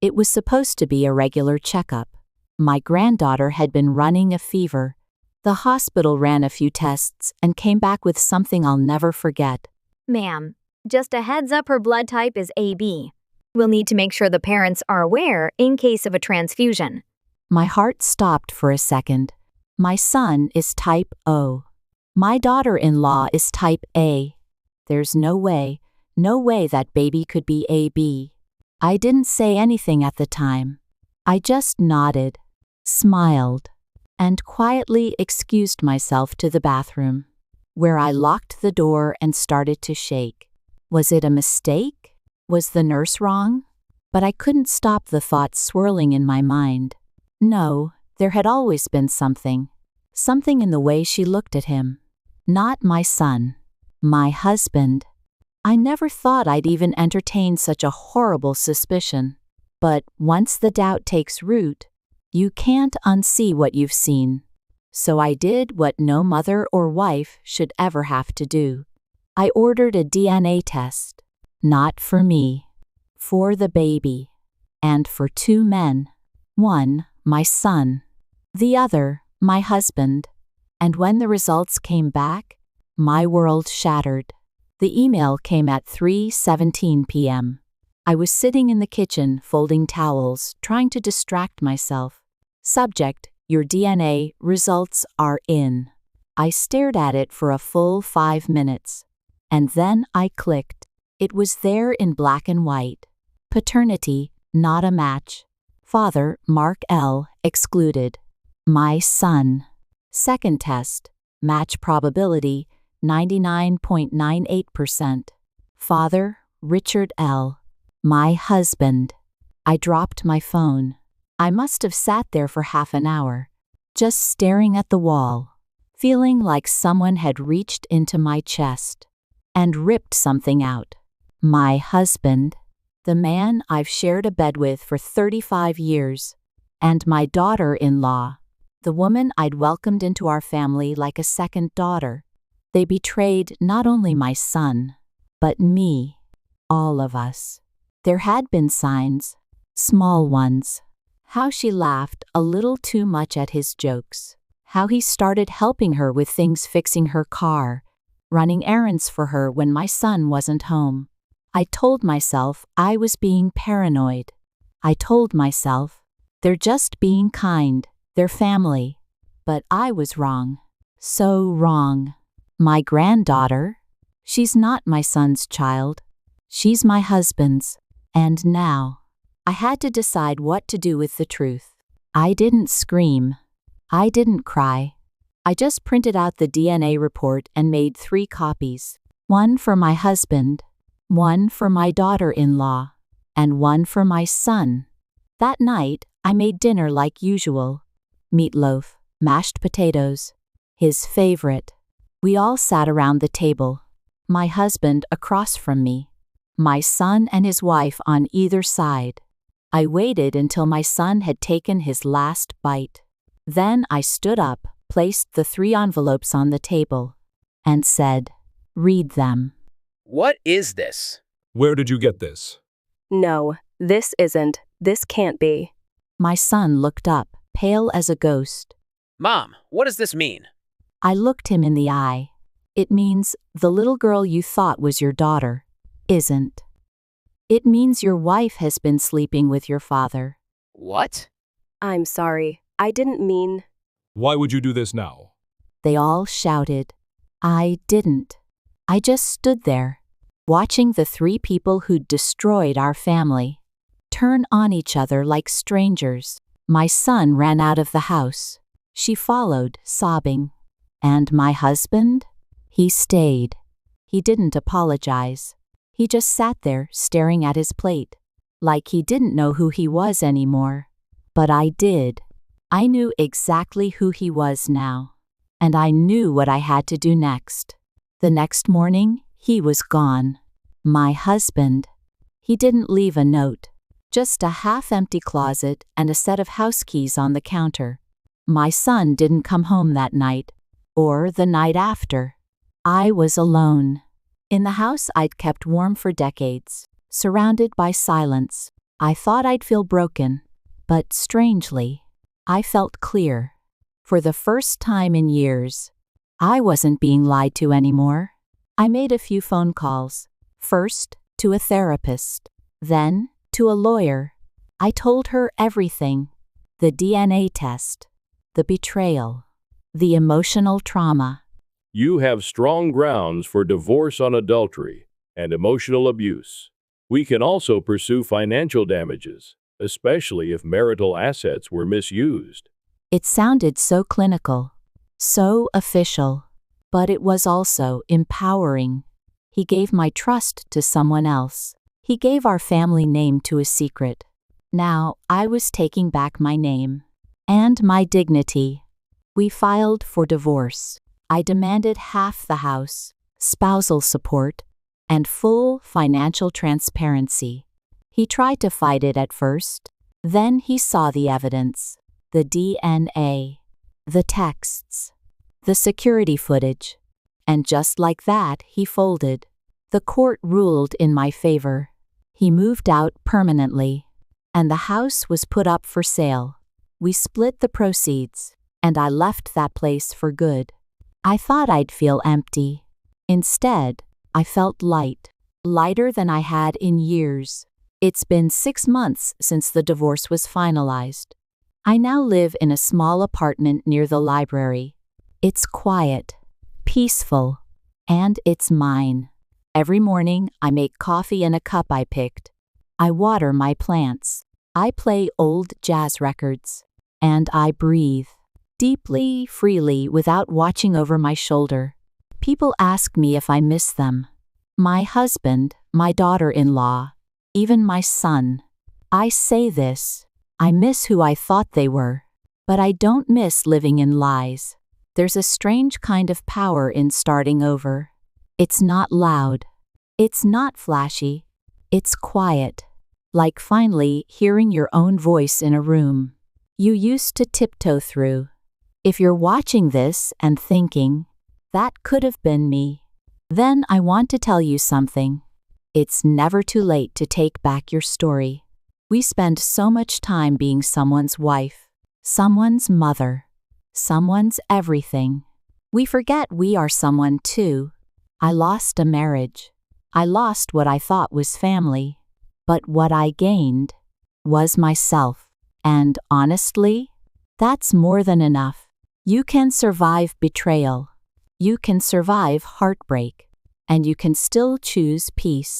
It was supposed to be a regular checkup. My granddaughter had been running a fever. The hospital ran a few tests and came back with something I'll never forget. Ma'am, just a heads up, her blood type is AB. We'll need to make sure the parents are aware in case of a transfusion. My heart stopped for a second. My son is type O. My daughter-in-law is type A. There's no way that baby could be AB. I didn't say anything at the time. I just nodded, smiled, and quietly excused myself to the bathroom, where I locked the door and started to shake. Was it a mistake? Was the nurse wrong? But I couldn't stop the thoughts swirling in my mind. No, there had always been something in the way she looked at him. Not my son, my husband. I never thought I'd even entertain such a horrible suspicion. But once the doubt takes root, you can't unsee what you've seen. So I did what no mother or wife should ever have to do. I ordered a DNA test. Not for me, for the baby, and for two men. One, my son. The other, my husband. And when the results came back, my world shattered. The email came at 3:17 p.m. I was sitting in the kitchen folding towels, trying to distract myself. Subject, your DNA results are in. I stared at it for a full 5 minutes. And then I clicked. It was there in black and white. Paternity, not a match. Father, Mark L., excluded. My son. Second test, match probability, 99.98%. Father, Richard L. My husband. I dropped my phone. I must have sat there for half an hour, just staring at the wall, feeling like someone had reached into my chest and ripped something out. My husband, the man I've shared a bed with for 35 years, and my daughter-in-law, the woman I'd welcomed into our family like a second daughter. They betrayed not only my son, but me, all of us. There had been signs, small ones. How she laughed a little too much at his jokes. How he started helping her with things, fixing her car, running errands for her when my son wasn't home. I told myself I was being paranoid. I told myself, they're just being kind, they're family. But I was wrong. So wrong. My granddaughter? She's not my son's child. She's my husband's. And now, I had to decide what to do with the truth. I didn't scream. I didn't cry. I just printed out the DNA report and made 3 copies. One for my husband, one for my daughter-in-law, and one for my son. That night, I made dinner like usual. Meatloaf, mashed potatoes, his favorite. We all sat around the table. My husband across from me. My son and his wife on either side. I waited until my son had taken his last bite. Then I stood up, placed the 3 envelopes on the table, and said, "Read them." What is this? Where did you get this? No, this isn't. This can't be. My son looked up, pale as a ghost. Mom, what does this mean? I looked him in the eye. It means the little girl you thought was your daughter isn't. It means your wife has been sleeping with your father. What? I'm sorry. I didn't mean. Why would you do this now? They all shouted. I didn't. I just stood there, watching the 3 people who'd destroyed our family turn on each other like strangers. My son ran out of the house. She followed, sobbing. And my husband? He stayed. He didn't apologize. He just sat there, staring at his plate, like he didn't know who he was anymore. But I did. I knew exactly who he was now. And I knew what I had to do next. The next morning, he was gone. My husband. He didn't leave a note. Just a half-empty closet and a set of house keys on the counter. My son didn't come home that night, or the night after. I was alone. In the house I'd kept warm for decades, surrounded by silence, I thought I'd feel broken, but strangely, I felt clear. For the first time in years, I wasn't being lied to anymore. I made a few phone calls, first to a therapist, then to a lawyer. I told her everything: the DNA test, the betrayal, the emotional trauma. You have strong grounds for divorce on adultery and emotional abuse. We can also pursue financial damages, especially if marital assets were misused. It sounded so clinical, so official, but it was also empowering. He gave my trust to someone else. He gave our family name to a secret. Now I was taking back my name and my dignity. We filed for divorce. I demanded half the house, spousal support, and full financial transparency. He tried to fight it at first. Then he saw the evidence: the DNA, the texts, the security footage. And just like that, he folded. The court ruled in my favor. He moved out permanently, and the house was put up for sale. We split the proceeds, and I left that place for good. I thought I'd feel empty. Instead, I felt light, lighter than I had in years. It's been 6 months since the divorce was finalized. I now live in a small apartment near the library. It's quiet, peaceful, and it's mine. Every morning, I make coffee in a cup I picked. I water my plants. I play old jazz records. And I breathe deeply, freely, without watching over my shoulder. People ask me if I miss them. My husband, my daughter-in-law, even my son. I say this: I miss who I thought they were. But I don't miss living in lies. There's a strange kind of power in starting over. It's not loud. It's not flashy. It's quiet. Like finally hearing your own voice in a room you used to tiptoe through. If you're watching this and thinking, that could have been me, then I want to tell you something. It's never too late to take back your story. We spend so much time being someone's wife, someone's mother, someone's everything. We forget we are someone too. I lost a marriage. I lost what I thought was family. But what I gained was myself. And honestly, that's more than enough. You can survive betrayal. You can survive heartbreak. And you can still choose peace.